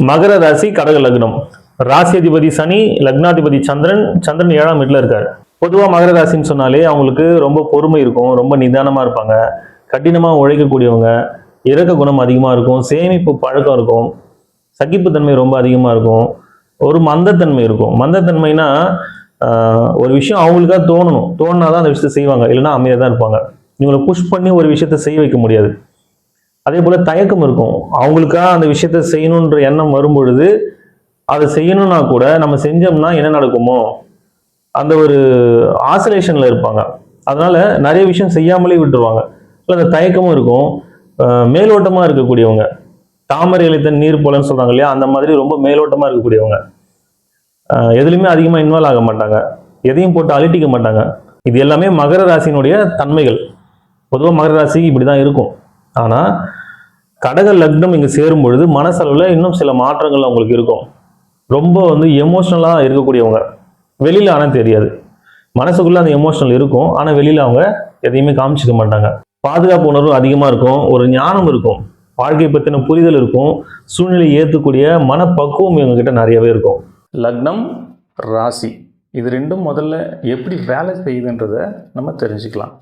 மகர ராசி, கடக லக்னம். ராசி அதிபதி சனி, லக்னாதிபதி சந்திரன். சந்திரன் 7ஆம் வீட்டில் இருக்காரு. பொதுவாக மகர ராசின்னு சொன்னாலே அவங்களுக்கு ரொம்ப பொறுமை இருக்கும், ரொம்ப நிதானமாக இருப்பாங்க, கடினமாக உழைக்கக்கூடியவங்க, இறக்க குணம் அதிகமாக இருக்கும், சேமிப்பு பழக்கம் இருக்கும், சகிப்புத்தன்மை ரொம்ப அதிகமாக இருக்கும், ஒரு மந்தத்தன்மை இருக்கும். மந்தத்தன்மைனா ஒரு விஷயம் அவங்களுக்காக தோணுனாதான் அந்த விஷயத்தை செய்வாங்க, இல்லைன்னா அமைதியாக தான் இருப்பாங்க. இவங்களை புஷ் பண்ணி ஒரு விஷயத்தை செய்ய வைக்க முடியாது. அதே போல தயக்கம் இருக்கும். அவங்களுக்காக அந்த விஷயத்த செய்யணுன்ற எண்ணம் வரும்பொழுது அதை செய்யணும்னா கூட நம்ம செஞ்சோம்னா என்ன நடக்குமோ அந்த ஒரு ஆசோலேஷன்ல இருப்பாங்க. அதனால நிறைய விஷயம் செய்யாமலே விட்டுருவாங்க. அந்த தயக்கமும் இருக்கும். மேலோட்டமா இருக்கக்கூடியவங்க, தாமரை இலைத்த நீர் போலன்னு சொல்றாங்க இல்லையா, அந்த மாதிரி ரொம்ப மேலோட்டமா இருக்கக்கூடியவங்க. எதுலையுமே அதிகமா இன்வால்வ் ஆக மாட்டாங்க, எதையும் போட்டு அலட்டிக்க மாட்டாங்க. இது எல்லாமே மகர ராசியினுடைய தன்மைகள். பொதுவாக மகர ராசி இப்படிதான் இருக்கும். ஆனா கடக லக்னம் இங்க சேரும் பொழுது மனசளவுல இன்னும் சில மாற்றங்கள் அவங்களுக்கு இருக்கும். ரொம்ப எமோஷனலா இருக்கக்கூடியவங்க. வெளியில ஆனா தெரியாது, மனசுக்குள்ள அந்த எமோஷனல் இருக்கும், ஆனா வெளியில அவங்க எதையுமே காமிச்சிக்க மாட்டாங்க. பாதுகாப்பு உணர்வு அதிகமா இருக்கும், ஒரு ஞானம் இருக்கும், வாழ்க்கை பத்தின புரிதல் இருக்கும், சூழ்நிலை ஏற்றக்கூடிய மனப்பக்குவம் இவங்க கிட்ட நிறையவே இருக்கும். லக்னம், ராசி இது ரெண்டும் முதல்ல எப்படி வேலை செய்யுதுன்றத நம்ம தெரிஞ்சுக்கலாம்.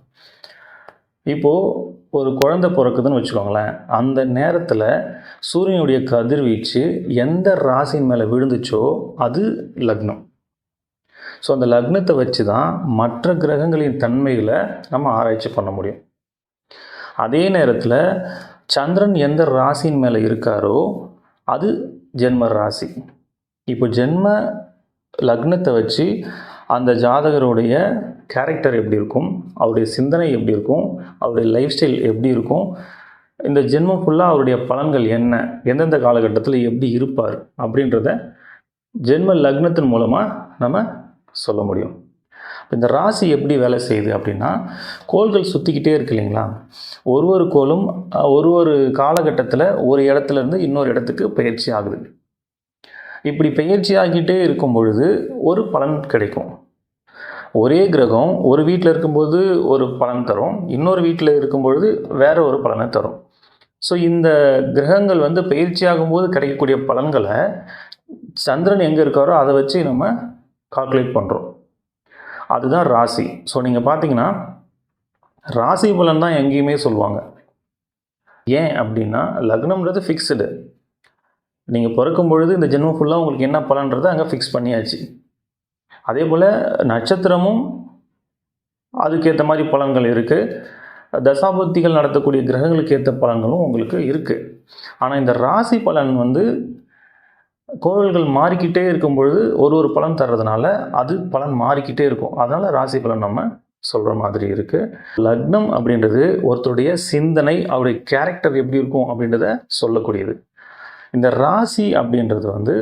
இப்போது ஒரு குழந்தை பிறக்குதுன்னு வச்சுக்கோங்களேன். அந்த நேரத்தில் சூரியனுடைய கதிர்வீச்சு எந்த ராசியின் மேலே விழுந்துச்சோ அது லக்னம். ஸோ அந்த லக்னத்தை வச்சு தான் மற்ற கிரகங்களின் தன்மைகளை நம்ம ஆராய்ச்சி பண்ண முடியும். அதே நேரத்தில் சந்திரன் எந்த ராசியின் மேலே இருக்காரோ அது ஜென்ம ராசி. இப்போ ஜென்ம லக்னத்தை வச்சு அந்த ஜாதகருடைய கேரக்டர் எப்படி இருக்கும், அவருடைய சிந்தனை எப்படி இருக்கும், அவருடைய லைஃப் ஸ்டைல் எப்படி இருக்கும், இந்த ஜென்மம் ஃபுல்லாக அவருடைய பலன்கள் என்ன, எந்தெந்த காலகட்டத்தில் எப்படி இருப்பார் அப்படின்றத ஜென்ம லக்னத்தின் மூலமாக நம்ம சொல்ல முடியும். இந்த ராசி எப்படி வேலை செய்யுது அப்படின்னா, கோள்கள் சுற்றிக்கிட்டே இருக்கு இல்லைங்களா. ஒரு கோளும் ஒரு காலகட்டத்தில் ஒரு இடத்துலேருந்து இன்னொரு இடத்துக்கு பயிற்சி ஆகுது. இப்படி பயிற்சி ஆகிட்டே இருக்கும் பொழுது ஒரு பலன் கிடைக்கும். ஒரே கிரகம் ஒரு வீட்டில் இருக்கும்போது ஒரு பலன் தரும், இன்னொரு வீட்டில் இருக்கும்பொழுது வேற ஒரு பலனை தரும். ஸோ இந்த கிரகங்கள் பயிற்சி ஆகும்போது கிடைக்கக்கூடிய பலன்களை சந்திரன் எங்கே இருக்காரோ அதை வச்சு நம்ம கால்குலேட் பண்ணுறோம். அதுதான் ராசி. ஸோ நீங்கள் பார்த்தீங்கன்னா ராசி பலன் தான் எங்கேயுமே சொல்லுவாங்க. ஏன் அப்படின்னா லக்னம்ன்றது ஃபிக்ஸ்டு. நீங்கள் பிறக்கும் பொழுது இந்த ஜென்மம் ஃபுல்லாக உங்களுக்கு என்ன பலன்றதை அங்கே ஃபிக்ஸ் பண்ணியாச்சு. அதே போல் நட்சத்திரமும் அதுக்கேற்ற மாதிரி பலன்கள் இருக்குது. தசாபுத்திகள் நடத்தக்கூடிய கிரகங்களுக்கு ஏற்ற பலன்களும் உங்களுக்கு இருக்குது. ஆனால் இந்த ராசி பலன் கோள்கள் மாறிக்கிட்டே இருக்கும் பொழுது ஒரு பலன் தர்றதுனால அது பலன் மாறிக்கிட்டே இருக்கும். அதனால் ராசி பலன் நம்ம சொல்கிற மாதிரி இருக்குது. லக்னம் அப்படின்றது ஒருத்தருடைய சிந்தனை, அவருடைய கேரக்டர் எப்படி இருக்கும் அப்படின்றத சொல்லக்கூடியது. இந்த ராசி அப்படின்றது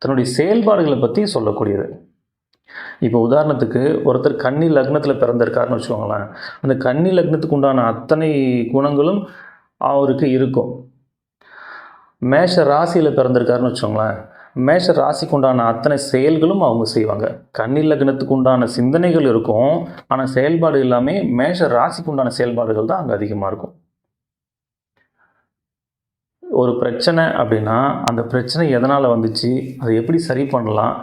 தன்னுடைய செயல்பாடுகளை பற்றி சொல்லக்கூடியது. இப்போ உதாரணத்துக்கு ஒருத்தர் கன்னி லக்னத்தில் பிறந்திருக்காருன்னு வச்சுக்கோங்களேன். அந்த கன்னி லக்னத்துக்கு உண்டான அத்தனை குணங்களும் அவருக்கு இருக்கும். மேஷ ராசியில் பிறந்திருக்காருன்னு வச்சுக்கோங்களேன். மேஷ ராசிக்கு உண்டான அத்தனை செயல்களும் அவங்க செய்வாங்க. கன்னி லக்னத்துக்கு உண்டான சிந்தனைகள் இருக்கும், ஆனால் செயல்பாடு எல்லாமே மேஷ ராசிக்கு உண்டான செயல்பாடுகள் தான் அங்கே அதிகமாக இருக்கும். ஒரு பிரச்சனை அப்படின்னா அந்த பிரச்சனை எதனால் வந்துச்சு, அதை எப்படி சரி பண்ணலாம்,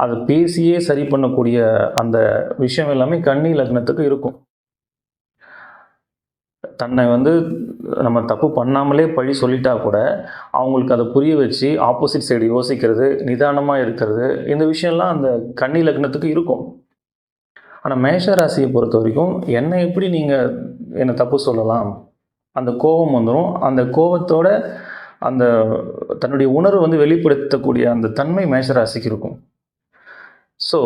அதை பேசியே சரி பண்ணக்கூடிய அந்த விஷயம் எல்லாமே கன்னி லக்னத்துக்கு இருக்கும். தன்னை நம்ம தப்பு பண்ணாமலே பழி சொல்லிட்டா கூட அவங்களுக்கு அதை புரிய வச்சு ஆப்போசிட் சைடு யோசிக்கிறது, நிதானமாக இருக்கிறது, இந்த விஷயம்லாம் அந்த கன்னி லக்னத்துக்கு இருக்கும். ஆனால் மேஷ ராசியை பொறுத்த வரைக்கும் என்னை எப்படி நீங்கள் என்னை தப்பு சொல்லலாம், அந்த கோபம் வந்துடும். அந்த கோபத்தோட அந்த தன்னுடைய உணர்வு வெளிப்படுத்தக்கூடிய அந்த தன்மை மேஷராசிக்கு இருக்கும். ஸோ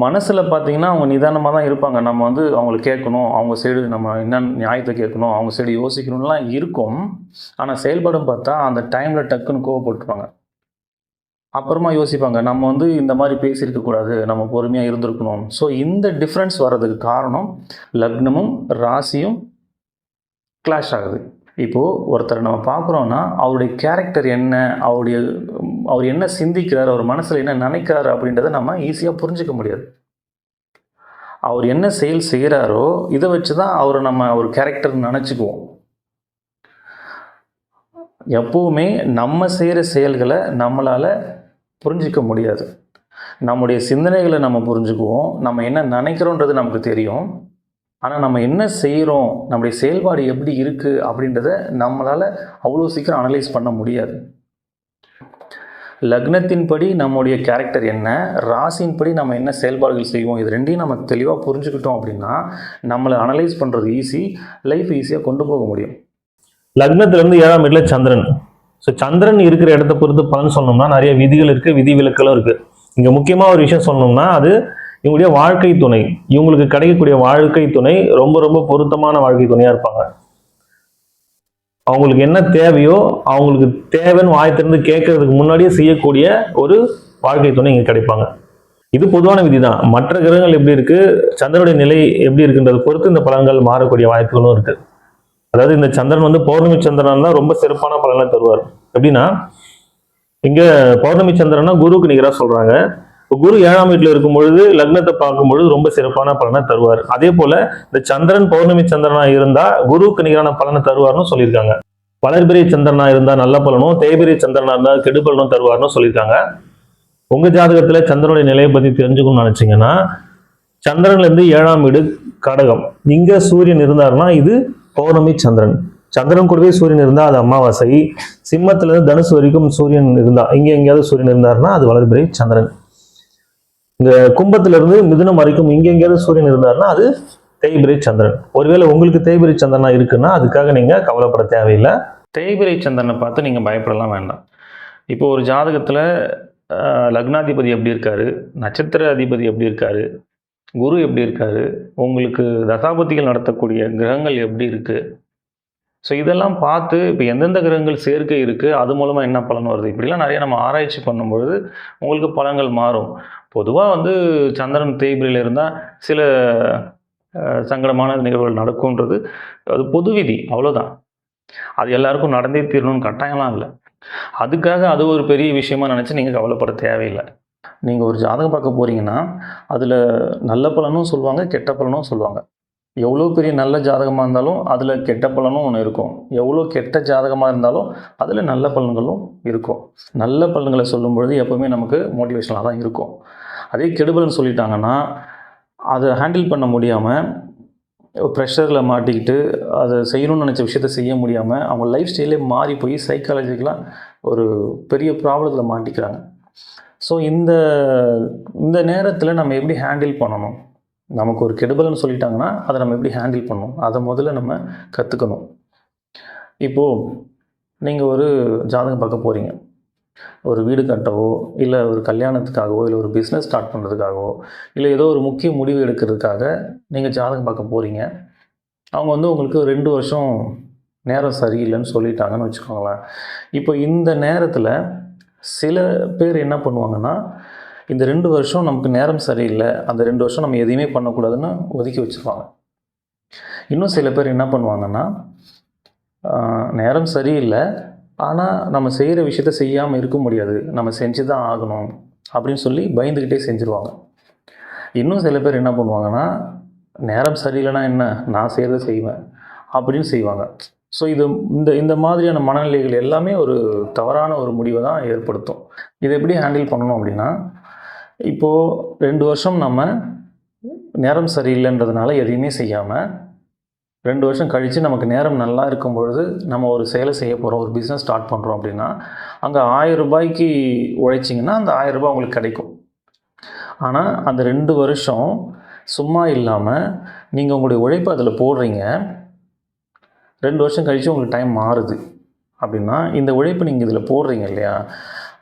மனசில் பார்த்திங்கன்னா அவங்க நிதானமாக தான் இருப்பாங்க. நம்ம அவங்களை கேட்கணும், அவங்க சைடு நம்ம என்ன நியாயத்தை கேட்கணும், அவங்க சைடு யோசிக்கணும்லாம் இருக்கும். ஆனால் செயல்படும் பார்த்தா அந்த டைமில் டக்குன்னு கோவப்பட்டுருப்பாங்க. அப்புறமா யோசிப்பாங்க, நம்ம இந்த மாதிரி பேசியிருக்கக்கூடாது, நம்ம பொறுமையாக இருந்திருக்கணும். ஸோ இந்த டிஃப்ரென்ஸ் வர்றதுக்கு காரணம் லக்னமும் ராசியும் கிளாஷ் ஆகுது. இப்போது ஒருத்தரை நம்ம பார்க்குறோன்னா அவருடைய கேரக்டர் என்ன, அவர் என்ன சிந்திக்கிறார், அவர் மனசில் என்ன நினைக்கிறாரு அப்படின்றத நம்ம ஈஸியாக புரிஞ்சிக்க முடியாது. அவர் என்ன செயல் செய்கிறாரோ இதை வச்சு தான் அவரை நம்ம ஒரு கேரக்டர் நினச்சிக்குவோம். எப்போவுமே நம்ம செய்கிற செயல்களை நம்மளால் புரிஞ்சிக்க முடியாது. நம்முடைய சிந்தனைகளை நம்ம புரிஞ்சுக்குவோம், நம்ம என்ன நினைக்கிறோன்றது நமக்கு தெரியும். ஆனால் நம்ம என்ன செய்கிறோம், நம்முடைய செயல்பாடு எப்படி இருக்குது அப்படின்றத நம்மளால் அவ்வளோ சீக்கிரம் அனலைஸ் பண்ண முடியாது. லக்னத்தின்படி நம்முடைய கேரக்டர் என்ன, ராசியின்படி நம்ம என்ன செயல்பாடுகள் செய்வோம், இது ரெண்டையும் நம்ம தெளிவாக புரிஞ்சுக்கிட்டோம் அப்படின்னா நம்மளை அனலைஸ் பண்ணுறது ஈஸி, லைஃப் ஈஸியாக கொண்டு போக முடியும். லக்னத்திலிருந்து 7ஆம் வீட்டுல சந்திரன். ஸோ சந்திரன் இருக்கிற இடத்த பொறுத்து பலன் சொன்னோம்னா நிறைய விதிகள் இருக்கு, விதிவிலக்களும் இருக்கு. இங்க முக்கியமா ஒரு விஷயம் சொன்னோம்னா அது இவங்களுடைய வாழ்க்கை துணை. இவங்களுக்கு கிடைக்கக்கூடிய வாழ்க்கை துணை ரொம்ப ரொம்ப பொருத்தமான வாழ்க்கை துணையா இருப்பாங்க. அவங்களுக்கு என்ன தேவையோ அவங்களுக்கு தேவைன்னு வாய் திறந்து கேட்கறதுக்கு முன்னாடியே செய்யக்கூடிய ஒரு வாழ்க்கை துணை இங்க கிடைப்பாங்க. இது பொதுவான விதி தான். மற்ற கிரகங்கள் எப்படி இருக்கு, சந்திரனுடைய நிலை எப்படி இருக்குன்றதை பொறுத்து இந்த பலன்கள் மாறக்கூடிய வாய்ப்புகளும் இருக்கு. அதாவது இந்த சந்திரன் வந்து பௌர்ணமி சந்திரன் தான் ரொம்ப சிறப்பான பலனை தருவார். எப்படின்னா இங்க பௌர்ணமி சந்திரன்னா குருவுக்கு நிகராக சொல்றாங்க. குரு 7ஆம் வீட்டுல இருக்கும் பொழுது லக்னத்தை பார்க்கும் பொழுது ரொம்ப சிறப்பான பலனை தருவார். அதே போல இந்த சந்திரன் பௌர்ணமி சந்திரனா இருந்தா குருவுக்கு நிகரான பலனை தருவார்னு சொல்லியிருக்காங்க. வளர்பிறை சந்திரனா இருந்தா நல்ல பலனும், தேய்பிறை சந்திரனா இருந்தா கெடு பலனும் தருவார்னு சொல்லியிருக்காங்க. உங்க ஜாதகத்துல சந்திரனுடைய நிலையை பத்தி தெரிஞ்சுக்கணும்னு நினைச்சீங்கன்னா சந்திரன்ல இருந்து 7ஆம் வீடு கடகம், இங்க சூரியன் இருந்தாருன்னா இது பௌர்ணமி சந்திரன். சந்திரன் கூடவே சூரியன் இருந்தா அது அமாவாசை. சிம்மத்துல இருந்து தனுசு வரைக்கும் சூரியன் இருந்தா, இங்க எங்கேயாவது சூரியன் இருந்தாருன்னா அது வளர்பிறை சந்திரன். இந்த கும்பத்துல இருந்து மிதுனம் வரைக்கும் இங்க எங்கேயாவது சூரியன் இருந்தாருன்னா அது தேய்பிறை சந்திரன். ஒருவேளை உங்களுக்கு தேய்பிறை சந்திரனா இருக்குன்னா அதுக்காக நீங்க கவலைப்பட தேவையில்லை. தேய்பிறை சந்திரனை பார்த்து நீங்கள் பயப்படலாம் வேண்டாம். இப்போ ஒரு ஜாதகத்தில் லக்னாதிபதி எப்படி இருக்காரு, நட்சத்திர அதிபதி எப்படி இருக்காரு, குரு எப்படி இருக்காரு, உங்களுக்கு தசாபதிகள் நடத்தக்கூடிய கிரகங்கள் எப்படி இருக்குது, ஸோ இதெல்லாம் பார்த்து இப்போ எந்தெந்த கிரகங்கள் சேர்க்கை இருக்குது, அது மூலமாக என்ன பலன் வருது, இப்படிலாம் நிறைய நம்ம ஆராய்ச்சி பண்ணும்பொழுது உங்களுக்கு பலன்கள் மாறும். பொதுவாக வந்து சந்திரன் தேய்பிரையில் இருந்தால் சில சங்கடமான நிகழ்வுகள் நடக்கும்ன்றது அது பொது விதி, அவ்வளோதான். அது எல்லாருக்கும் நடந்தே தீரணும்னு கட்டாயம்லாம் இல்லை. அதுக்காக அது ஒரு பெரிய விஷயமா நினச்சி நீங்கள் கவலைப்பட தேவையில்லை. நீங்கள் ஒரு ஜாதகம் பார்க்க போகிறீங்கன்னா அதில் நல்ல பலனும் சொல்லுவாங்க, கெட்ட பலனும் சொல்லுவாங்க. எவ்வளோ பெரிய நல்ல ஜாதகமாக இருந்தாலும் அதில் கெட்ட பலனும் ஒன்று இருக்கும். எவ்வளோ கெட்ட ஜாதகமாக இருந்தாலும் அதில் நல்ல பலன்களும் இருக்கும். நல்ல பலன்களை சொல்லும்பொழுது எப்போவுமே நமக்கு மோட்டிவேஷனாக தான் இருக்கும். அதே கெடுபலன் சொல்லிட்டாங்கன்னா அதை ஹேண்டில் பண்ண முடியாமல் ப்ரெஷரில் மாட்டிக்கிட்டு அதை செய்யணும்னு நினச்ச விஷயத்த செய்ய முடியாமல் அவங்க லைஃப் ஸ்டைலே மாறி போய் சைக்காலஜிக்கலாக ஒரு பெரிய ப்ராப்ளத்தில் மாட்டிக்கிறாங்க. ஸோ இந்த நேரத்தில் நம்ம எப்படி ஹேண்டில் பண்ணணும், நமக்கு ஒரு கெடுபலன்னு சொல்லிட்டாங்கன்னா அதை நம்ம எப்படி ஹேண்டில் பண்ணணும், அதை முதல்ல நம்ம கற்றுக்கணும். இப்போது நீங்கள் ஒரு ஜாதகம் பார்க்க போகிறீங்க, ஒரு வீடு கட்டவோ இல்லை ஒரு கல்யாணத்துக்காகவோ இல்லை ஒரு பிஸ்னஸ் ஸ்டார்ட் பண்ணுறதுக்காகவோ இல்லை ஏதோ ஒரு முக்கிய முடிவு எடுக்கிறதுக்காக நீங்கள் ஜாதகம் பார்க்க போகிறீங்க. அவங்க வந்து உங்களுக்கு 2 வருஷம் நேரம் சரியில்லைன்னு சொல்லிட்டாங்கன்னு வச்சுக்கோங்களேன். இப்போ இந்த நேரத்தில் சில பேர் என்ன பண்ணுவாங்கன்னா இந்த 2 வருஷம் நமக்கு நேரம் சரியில்லை, அந்த 2 வருஷம் நம்ம எதையுமே பண்ணக்கூடாதுன்னு ஒதுக்கி வச்சுருவாங்க. இன்னும் சில பேர் என்ன பண்ணுவாங்கன்னா நேரம் சரியில்லை ஆனால் நம்ம செய்கிற விஷயத்த செய்யாமல் இருக்க முடியாது, நம்ம செஞ்சு தான் ஆகணும் அப்படின்னு சொல்லி பயந்துக்கிட்டே செஞ்சுருவாங்க. இன்னும் சில பேர் என்ன பண்ணுவாங்கன்னா நேரம் சரியில்லைன்னா என்ன, நான் செய்கிறத செய்வேன் அப்படின்னு செய்வாங்க. ஸோ இந்த மாதிரியான மனநிலைகள் எல்லாமே ஒரு தவறான ஒரு முடிவை தான் ஏற்படுத்தும். இதை எப்படி ஹேண்டில் பண்ணணும் அப்படின்னா, இப்போது 2 வருஷம் நம்ம நேரம் சரியில்லைன்றதுனால எதையுமே செய்யாமல் 2 வருஷம் கழித்து நமக்கு நேரம் நல்லா இருக்கும் பொழுது நம்ம ஒரு செயலை செய்ய போகிறோம், ஒரு பிஸ்னஸ் ஸ்டார்ட் பண்ணுறோம் அப்படின்னா அங்கே 1000 ரூபாய்க்கு உழைச்சிங்கன்னா அந்த 1000 ரூபாய் உங்களுக்கு கிடைக்கும். ஆனால் அந்த 2 வருஷம் சும்மா இல்லாமல் நீங்கள் உங்களுடைய உழைப்பை அதில் போடுறீங்க. 2 வருஷம் கழித்து உங்களுக்கு டைம் மாறுது அப்படின்னா இந்த உழைப்பு நீங்கள் இதில் போடுறீங்க இல்லையா,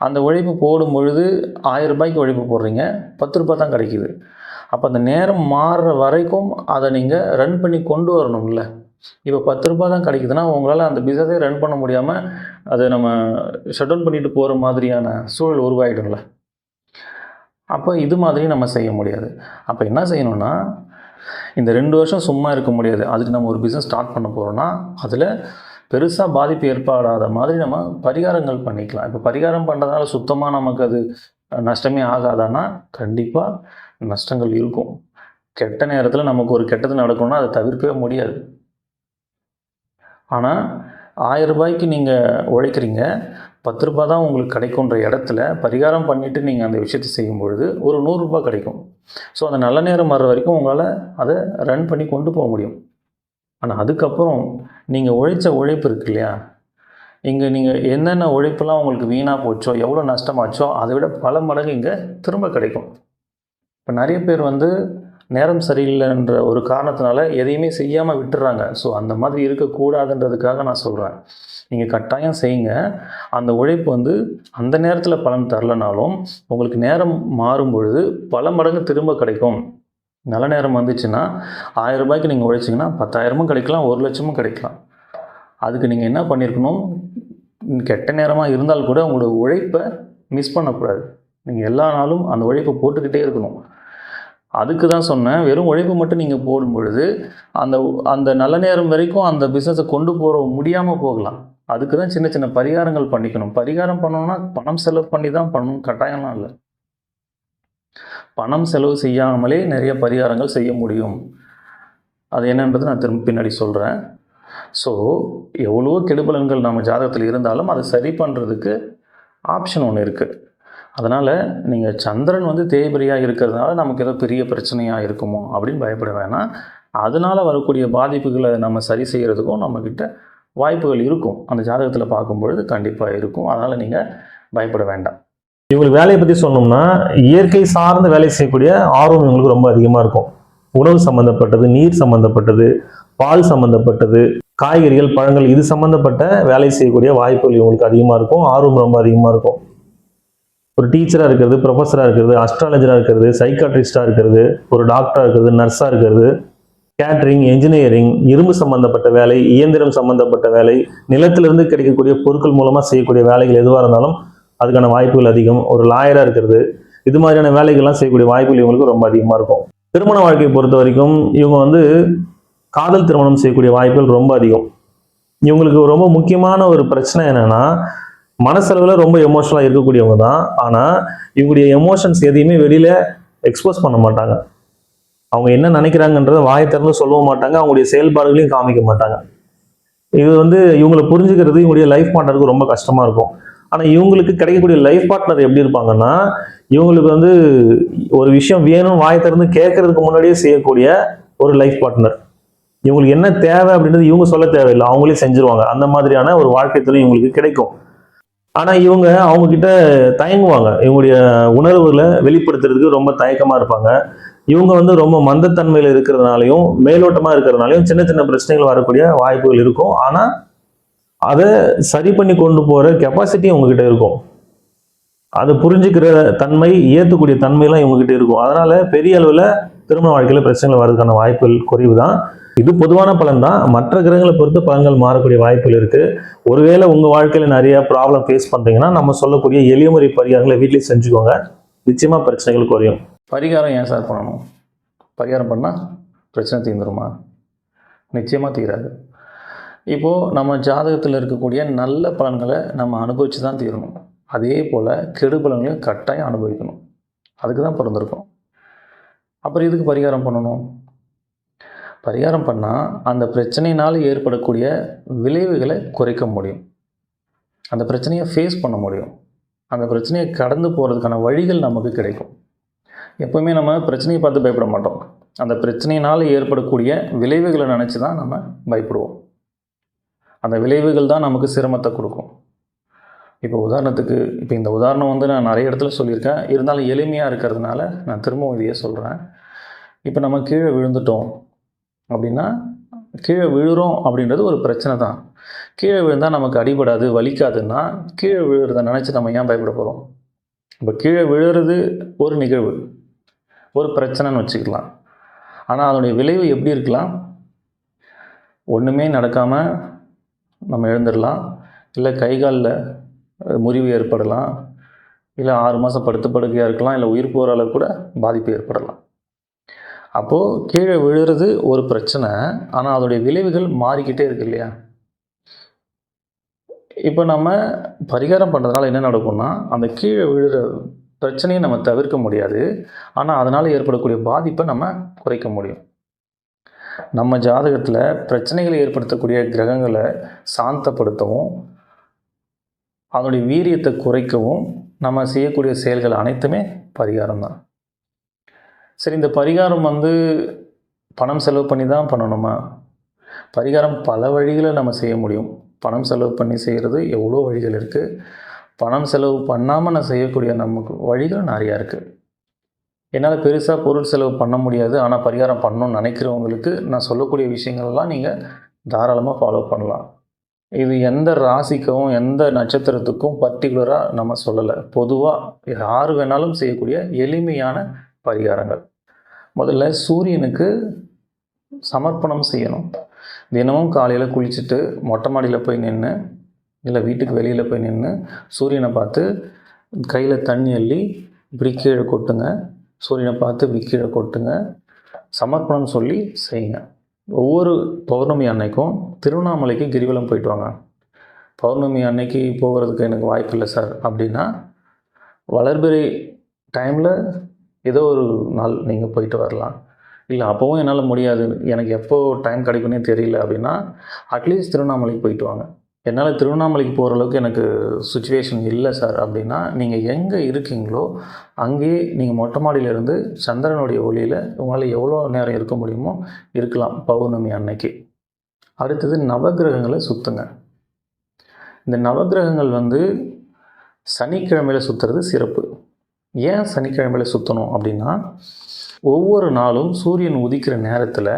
அந்த உழைப்பு போடும் பொழுது 1000 ரூபாய்க்கு உழைப்பு போடுறீங்க, 10 ரூபாய் தான் கிடைக்கிது. அப்போ அந்த நேரம் மாறுற வரைக்கும் அதை நீங்கள் ரன் பண்ணி கொண்டு வரணும்ல. இப்போ 10 ரூபாய் தான் கிடைக்குதுன்னா உங்களால் அந்த பிஸ்னஸே ரன் பண்ண முடியாமல் அதை நம்ம ஷட் டவுன் பண்ணிட்டு போகிற மாதிரியான சூழல் உருவாகிடும்ல. அப்போ இது மாதிரி நம்ம செய்ய முடியாது. அப்போ என்ன செய்யணும்னா, இந்த 2 வருஷம் சும்மா இருக்க முடியாது. அதுக்கு நம்ம ஒரு பிஸ்னஸ் ஸ்டார்ட் பண்ண போகிறோன்னா அதில் பெருசாக பாதிப்பு ஏற்படாத மாதிரி நம்ம பரிகாரங்கள் பண்ணிக்கலாம். இப்போ பரிகாரம் பண்ணுறதுனால சுத்தமாக நமக்கு அது நஷ்டமே ஆகாதான்னா கண்டிப்பாக நஷ்டங்கள் இருக்கும். கெட்ட நேரத்தில் நமக்கு ஒரு கெட்டது நடக்கணும்னா அதை தவிர்க்கவே முடியாது. ஆனால் 1000 ரூபாய்க்கு நீங்கள் உழைக்கிறீங்க, 10 ரூபாய் தான் உங்களுக்கு கிடைக்குன்ற இடத்துல பரிகாரம் பண்ணிவிட்டு நீங்கள் அந்த விஷயத்தை செய்யும்பொழுது ஒரு 100 ரூபாய் கிடைக்கும். ஸோ அந்த நல்ல நேரம் வர்ற வரைக்கும் உங்களால் அதை ரன் பண்ணி கொண்டு போக முடியும். ஆனால் அதுக்கப்புறம் நீங்கள் உழைச்ச உழைப்பு இருக்கு இல்லையா, இங்கே நீங்கள் என்னென்ன உழைப்பெல்லாம் உங்களுக்கு வீணாக போச்சோ, எவ்வளோ நஷ்டமாச்சோ அதை விட பல மடங்கு இங்கே திரும்ப கிடைக்கும். இப்போ நிறைய பேர் நேரம் சரியில்லைன்ற ஒரு காரணத்தினால எதையுமே செய்யாமல் விட்டுறாங்க. ஸோ அந்த மாதிரி இருக்கக்கூடாதுன்றதுக்காக நான் சொல்கிறேன், நீங்கள் கட்டாயம் செய்யுங்க. அந்த உழைப்பு அந்த நேரத்தில் பலன் தரலனாலும் உங்களுக்கு நேரம் மாறும் பொழுது பல மடங்கு திரும்ப கிடைக்கும். நல்ல நேரம் வந்துச்சுன்னா 1000 ரூபாய்க்கு நீங்கள் உழைச்சிங்கன்னா 10,000 கிடைக்கலாம், 1,00,000 கிடைக்கலாம். அதுக்கு நீங்கள் என்ன பண்ணியிருக்கணும், கெட்ட நேரமாக இருந்தால் கூட உங்களோட உழைப்பை மிஸ் பண்ணக்கூடாது. நீங்கள் எல்லா நாளும் அந்த உழைப்பை போட்டுக்கிட்டே இருக்கணும். அதுக்கு தான் சொன்னேன், வெறும் உழைப்பு மட்டும் நீங்கள் போடும் பொழுது அந்த நல்ல நேரம் வரைக்கும் அந்த பிஸ்னஸை கொண்டு போக முடியாமல் போகலாம். அதுக்கு தான் சின்ன சின்ன பரிகாரங்கள் பண்ணிக்கணும். பரிகாரம் பண்ணணும்னா பணம் செலவு பண்ணி தான் பண்ணணும், கட்டாயம்லாம் இல்லை. பணம் செலவு செய்யாமலே நிறைய பரிகாரங்கள் செய்ய முடியும். அது என்னன்றது நான் திரும்ப பின்னாடி சொல்கிறேன். ஸோ எவ்வளோ கெடுபலன்கள் நம்ம ஜாதகத்தில் இருந்தாலும் அதை சரி பண்ணுறதுக்கு ஆப்ஷன் ஒன்று இருக்குது. அதனால் நீங்கள் சந்திரன் தேய்பிரியாக இருக்கிறதுனால நமக்கு ஏதோ பெரிய பிரச்சனையாக இருக்குமோ அப்படின்னு பயப்பட வேணாம். அதனால் வரக்கூடிய பாதிப்புகளை நம்ம சரி செய்கிறதுக்கும் நம்மக்கிட்ட வாய்ப்புகள் இருக்கும். அந்த ஜாதகத்தில் பார்க்கும்பொழுது கண்டிப்பாக இருக்கும். அதனால் நீங்கள் பயப்பட வேண்டாம். இவங்களுக்கு வேலையை பற்றி சொன்னோம்னா, இயற்கை சார்ந்த வேலை செய்யக்கூடிய ஆர்வம் இவங்களுக்கு ரொம்ப அதிகமாக இருக்கும். உணவு சம்மந்தப்பட்டது, நீர் சம்மந்தப்பட்டது, பால் சம்மந்தப்பட்டது, காய்கறிகள், பழங்கள், இது சம்மந்தப்பட்ட வேலை செய்யக்கூடிய வாய்ப்புகள் இவங்களுக்கு அதிகமாக இருக்கும். ஆர்வம் ரொம்ப அதிகமாக இருக்கும். ஒரு டீச்சராக இருக்கிறது, ப்ரொஃபஸராக இருக்கிறது, அஸ்ட்ராலஜராக இருக்கிறது, சைக்காட்ரிஸ்டாக இருக்கிறது, ஒரு டாக்டராக இருக்கிறது, நர்ஸாக இருக்கிறது, கேட்ரிங், என்ஜினியரிங், இரும்பு சம்மந்தப்பட்ட வேலை, இயந்திரம் சம்மந்தப்பட்ட வேலை, நிலத்திலிருந்து கிடைக்கக்கூடிய பொருட்கள் மூலமாக செய்யக்கூடிய வேலைகள் எதுவாக இருந்தாலும் அதுக்கான வாய்ப்புகள் அதிகம். ஒரு லாயராக இருக்கிறது, இது மாதிரியான வேலைகள்லாம் செய்யக்கூடிய வாய்ப்புகள் இவங்களுக்கு ரொம்ப அதிகமாக இருக்கும். திருமண வாழ்க்கையை பொறுத்த வரைக்கும் இவங்க காதல் திருமணம் செய்யக்கூடிய வாய்ப்புகள் ரொம்ப அதிகம். இவங்களுக்கு ரொம்ப முக்கியமான ஒரு பிரச்சனை என்னன்னா, மனசளவில் ரொம்ப எமோஷனலாக இருக்கக்கூடியவங்க தான். ஆனால் இவங்களுடைய எமோஷன்ஸ் எதையுமே வெளியில் எக்ஸ்போஸ் பண்ண மாட்டாங்க. அவங்க என்ன நினைக்கிறாங்கன்றதை வாயை திறந்து சொல்லவும் மாட்டாங்க, அவங்களுடைய செயல்பாடுகளையும் காமிக்க மாட்டாங்க. இது இவங்களை புரிஞ்சுக்கிறது இவங்களுடைய லைஃப் பார்ட்னருக்கு ரொம்ப கஷ்டமாக இருக்கும். ஆனால் இவங்களுக்கு கிடைக்கக்கூடிய லைஃப் பார்ட்னர் எப்படி இருப்பாங்கன்னா, இவங்களுக்கு ஒரு விஷயம் வேணும் வாயை திறந்து கேட்கறதுக்கு முன்னாடியே செய்யக்கூடிய ஒரு லைஃப் பார்ட்னர். இவங்களுக்கு என்ன தேவை அப்படின்றது இவங்க சொல்ல தேவையில்லை, அவங்களே செஞ்சுருவாங்க. அந்த மாதிரியான ஒரு வாழ்க்கை துணை இவங்களுக்கு கிடைக்கும். ஆனால் இவங்க அவங்க கிட்ட தயங்குவாங்க. இவங்களுடைய உணர்வுகளை வெளிப்படுத்துறதுக்கு ரொம்ப தயக்கமாக இருப்பாங்க. இவங்க ரொம்ப மந்தத்தன்மையில் இருக்கிறதுனாலையும் மேலோட்டமாக இருக்கிறதுனாலையும் சின்ன சின்ன பிரச்சனைகள் வரக்கூடிய வாய்ப்புகள் இருக்கும். ஆனால் அதை சரி பண்ணி கொண்டு போகிற கெப்பாசிட்டி இவங்ககிட்ட இருக்கும். அதை புரிஞ்சுக்கிற தன்மை, ஏற்றக்கூடிய தன்மையெல்லாம் இவங்ககிட்ட இருக்கும். அதனால பெரிய அளவில் திருமண வாழ்க்கையில் பிரச்சனைகள் வர்றதுக்கான வாய்ப்புகள் குறைவு தான். இது பொதுவான பலன் தான். மற்ற கிரகங்களை பொறுத்து பலன்கள் மாறக்கூடிய வாய்ப்புகள் இருக்கு. ஒருவேளை உங்க வாழ்க்கையில நிறைய ப்ராப்ளம் ஃபேஸ் பண்றீங்கன்னா நம்ம சொல்லக்கூடிய எளிய முறை பரிகாரங்களை வீட்டிலேயே செஞ்சுக்கோங்க. நிச்சயமா பிரச்சனைகள் குறையும். பரிகாரம் ஏன் சார் பண்ணணும்? பரிகாரம் பண்ணால் பிரச்சனை தீர்ந்துருமா? நிச்சயமாக தீராது. இப்போது நம்ம ஜாதகத்தில் இருக்கக்கூடிய நல்ல பலன்களை நம்ம அனுபவித்து தான் தீரணும். அதே போல் கெடு பலன்களையும் கட்டாயம் அனுபவிக்கணும். அதுக்கு தான் பிறந்திருக்கோம். அப்புறம் இதுக்கு பரிகாரம் பண்ணணும். பரிகாரம் பண்ணால் அந்த பிரச்சனையினால் ஏற்படக்கூடிய விளைவுகளை குறைக்க முடியும். அந்த பிரச்சனையை ஃபேஸ் பண்ண முடியும். அந்த பிரச்சனையை கடந்து போகிறதுக்கான வழிகள் நமக்கு கிடைக்கும். எப்போவுமே நம்ம பிரச்சனையை பார்த்து பயப்பட மாட்டோம். அந்த பிரச்சனையினால் ஏற்படக்கூடிய விளைவுகளை நினச்சி தான் நம்ம பயப்படுவோம். அந்த விளைவுகள் தான் நமக்கு சிரமத்தை கொடுக்கும். இப்போ உதாரணத்துக்கு, இப்போ இந்த உதாரணம் நான் நிறைய இடத்துல சொல்லியிருக்கேன். இருந்தாலும் எளிமையாக இருக்கிறதுனால நான் திரும்பவும் இதையே சொல்கிறேன். இப்போ நம்ம கீழே விழுந்துட்டோம் அப்படின்னா, கீழே விழுறோம் அப்படின்றது ஒரு பிரச்சனை தான். கீழே விழுந்தால் நமக்கு அடிபடாது, வலிக்காதுன்னா கீழே விழுறதை நினச்சி நம்ம ஏன் பயப்பட போகிறோம்? இப்போ கீழே விழுறது ஒரு நிகழ்வு, ஒரு பிரச்சனைன்னு வச்சுக்கலாம். ஆனால் அதனுடைய விளைவு எப்படி இருக்கலாம்? ஒன்றுமே நடக்காமல் நம்ம எழுந்துடலாம், இல்லை கை காலில் முறிவு ஏற்படலாம், இல்லை 6 மாதம் படுத்து படுக்கையாக இருக்கலாம், இல்லை உயிர் போகிற அளவு கூட பாதிப்பு ஏற்படலாம். அப்போது கீழே விழுறது ஒரு பிரச்சனை, ஆனால் அதோடைய விளைவுகள் மாறிக்கிட்டே இருக்கு இல்லையா? இப்போ நம்ம பரிகாரம் பண்ணுறதுனால என்ன நடக்கும்னா, அந்த கீழே விழுற பிரச்சனையை நம்ம தவிர்க்க முடியாது, ஆனால் அதனால் ஏற்படக்கூடிய பாதிப்பை நம்ம குறைக்க முடியும். நம்ம ஜாதகத்தில் பிரச்சனைகளை ஏற்படுத்தக்கூடிய கிரகங்களை சாந்தப்படுத்தவும் அதனுடைய வீரியத்தை குறைக்கவும் நம்ம செய்யக்கூடிய செயல்கள் அனைத்துமே பரிகாரம் தான். சரி, இந்த பரிகாரம் பணம் செலவு பண்ணி தான் பண்ணணுமா? பரிகாரம் பல வழிகளை நம்ம செய்ய முடியும். பணம் செலவு பண்ணி செய்கிறது எவ்வளோ வழிகள் இருக்குது. பணம் செலவு பண்ணாமல் நான் செய்யக்கூடிய நமக்கு வழிகள் நிறையா இருக்குது. என்னால் பெருசாக பொருள் செலவு பண்ண முடியாது, ஆனால் பரிகாரம் பண்ணணும்னு நினைக்கிறவங்களுக்கு நான் சொல்லக்கூடிய விஷயங்கள்லாம் நீங்கள் தாராளமாக ஃபாலோ பண்ணலாம். இது எந்த ராசிக்கும் எந்த நட்சத்திரத்துக்கும் பர்டிகுலராக நம்ம சொல்லலை. பொதுவாக யார் வேணாலும் செய்யக்கூடிய எளிமையான பரிகாரங்கள். முதல்ல சூரியனுக்கு சமர்ப்பணம் செய்யணும். தினமும் காலையில் குளிச்சுட்டு மொட்டை மாடியில் போய் நின்று, இல்லை வீட்டுக்கு வெளியில் போய் நின்று சூரியனை பார்த்து கையில் தண்ணி அள்ளி இப்படி கீழே கொட்டுங்க. சூரியனை பார்த்து இப்படி கீழே கொட்டுங்க. சமர்ப்பணம் சொல்லி செய்யுங்க. ஒவ்வொரு பௌர்ணமி அன்னைக்கும் திருவண்ணாமலைக்கு கிரிவலம் போயிட்டு வாங்க. பௌர்ணமி அன்னைக்கு போகிறதுக்கு எனக்கு வாய்ப்பு இல்லை சார் அப்படின்னா, வளர்பிறை டைமில் ஏதோ ஒரு நாள் நீங்கள் போயிட்டு வரலாம். இல்லை அப்போவும் என்னால் முடியாது, எனக்கு எப்போ டைம் கிடைக்குன்னே தெரியல அப்படின்னா, அட்லீஸ்ட் திருவண்ணாமலைக்கு போயிட்டு வாங்க. என்னால் திருவண்ணாமலைக்கு போகிற அளவுக்கு எனக்கு சுச்சுவேஷன் இல்லை சார் அப்படின்னா, நீங்கள் எங்கே இருக்கீங்களோ அங்கேயே நீங்கள் மொட்டை மாடியிலேருந்து சந்திரனுடைய ஒளியில் உங்களால் எவ்வளோ நேரம் இருக்க முடியுமோ இருக்கலாம் பௌர்ணமி அன்னைக்கு. அடுத்தது நவகிரகங்களை சுற்றுங்க. இந்த நவகிரகங்கள் சனிக்கிழமையில் சுற்றுறது சிறப்பு. ஏன் சனிக்கிழமையில் சுற்றணும் அப்படின்னா, ஒவ்வொரு நாளும் சூரியன் உதிக்கிற நேரத்தில்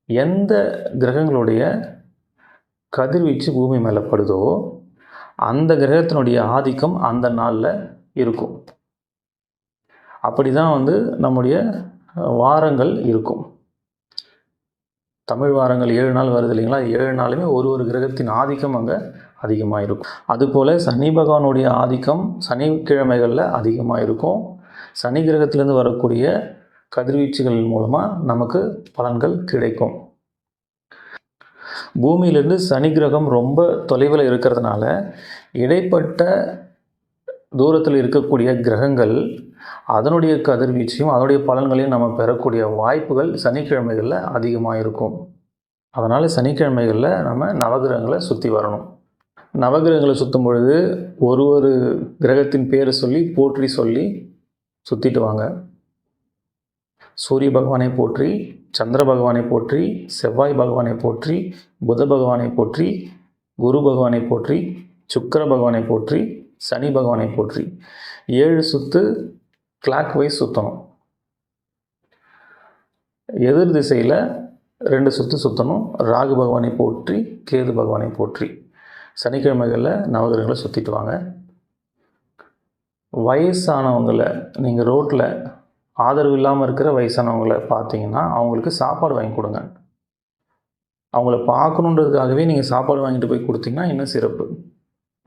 எந்த கிரகங்களுடைய கதிர்வீச்சு பூமி மேலே படுதோ அந்த கிரகத்தினுடைய ஆதிக்கம் அந்த நாளில் இருக்கும். அப்படி தான் நம்முடைய வாரங்கள் இருக்கும். தமிழ் வாரங்கள் 7 நாள் வருது இல்லைங்களா? 7 நாளுமே ஒரு கிரகத்தின் ஆதிக்கம் அங்கே அதிகமாக இருக்கும். அதுபோல் சனி பகவானுடைய ஆதிக்கம் சனிக்கிழமைகளில் அதிகமாக இருக்கும். சனி கிரகத்திலேருந்து வரக்கூடிய கதிர்வீச்சுகள் மூலமாக நமக்கு பலன்கள் கிடைக்கும். பூமியிலிருந்து சனி கிரகம் ரொம்ப தொலைவில் இருக்கிறதுனால இடைப்பட்ட தூரத்தில் இருக்கக்கூடிய கிரகங்கள் அதனுடைய கதிர்வீச்சையும் அதனுடைய பலன்களையும் நம்ம பெறக்கூடிய வாய்ப்புகள் சனிக்கிழமைகளில் அதிகமாக இருக்கும். அதனால் சனிக்கிழமைகளில் நம்ம நவகிரகங்களை சுற்றி வரணும். நவகிரகங்களை சுற்றும் பொழுது ஒரு கிரகத்தின் பேரை சொல்லி போற்றி சொல்லி சுற்றிட்டு வாங்க. சூரிய பகவானை போற்றி, சந்திர பகவானை போற்றி, செவ்வாய் பகவானை போற்றி, புத பகவானை போற்றி, குரு பகவானை போற்றி, சுக்கிர பகவானை போற்றி, சனி பகவானை போற்றி 7 சுற்று கிளாக் வைஸ் சுற்றணும். எதிர் திசையில் 2 சுற்று சுற்றணும். ராகு பகவானை போற்றி, கேது பகவானை போற்றி சனிக்கிழமைகளில் நவகிரகங்களை சுற்றிட்டு வாங்க. வயசானவங்களை நீங்கள் ரோட்டில் ஆதரவு இல்லாமல் இருக்கிற வயசானவங்களை பார்த்தீங்கன்னா அவங்களுக்கு சாப்பாடு வாங்கி கொடுங்க. அவங்கள பார்க்கணுன்றதுக்காகவே நீங்கள் சாப்பாடு வாங்கிட்டு போய் கொடுத்தீங்கன்னா இன்னும் சிறப்பு.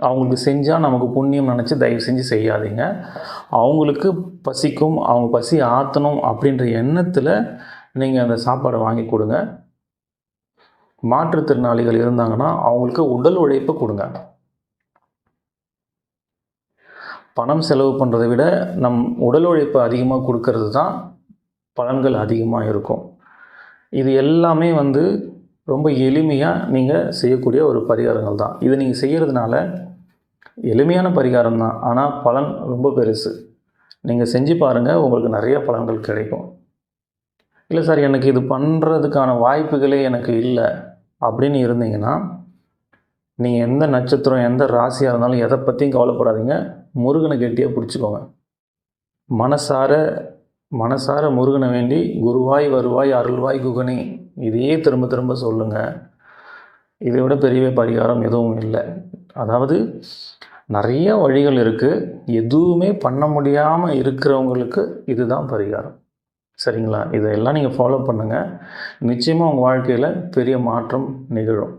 அவங்களுக்கு செஞ்சால் நமக்கு புண்ணியம் நினச்சி தயவு செஞ்சு செய்யாதீங்க. அவங்களுக்கு பசிக்கும், அவங்க பசி ஆற்றணும் அப்படின்ற எண்ணத்தில் நீங்கள் அந்த சாப்பாடை வாங்கி கொடுங்க. மாற்றுத்திறனாளிகள் இருந்தாங்கன்னா அவங்களுக்கு உடல் உழைப்பு கொடுங்க. பணம் செலவு பண்ணுறதை விட நம் உடல் உழைப்பு அதிகமாக கொடுக்கறது தான் பலன்கள் அதிகமாக இருக்கும். இது எல்லாமே ரொம்ப எளிமையாக நீங்கள் செய்யக்கூடிய ஒரு பரிகாரங்கள் தான். இதை நீங்கள் செய்கிறதுனால எளிமையான பரிகாரம் தான், ஆனால் பலன் ரொம்ப பெருசு. நீங்கள் செஞ்சு பாருங்கள், உங்களுக்கு நிறைய பலன்கள் கிடைக்கும். இல்லை சார் எனக்கு இது பண்ணுறதுக்கான வாய்ப்புகளே எனக்கு இல்லை அப்படின்னு இருந்தீங்கன்னா, நீங்கள் எந்த நட்சத்திரம் எந்த ராசியாக இருந்தாலும் எதை பற்றியும் கவலைப்படாதீங்க. முருகனை கெட்டியாக பிடிச்சிக்கோங்க. மனசார முருகனை வேண்டி குருவாய் வருவாய் அருள்வாய் குகனே இதையே திரும்ப திரும்ப சொல்லுங்கள். இதை விட பெரிய பரிகாரம் எதுவும் இல்லை. அதாவது நிறைய வழிகள் இருக்குது. எதுவுமே பண்ண முடியாமல் இருக்கிறவங்களுக்கு இதுதான் பரிகாரம். சரிங்களா? இதையெல்லாம் நீங்கள் ஃபாலோ பண்ணுங்கள். நிச்சயமாக உங்கள் வாழ்க்கையில் பெரிய மாற்றம் நிகழும்.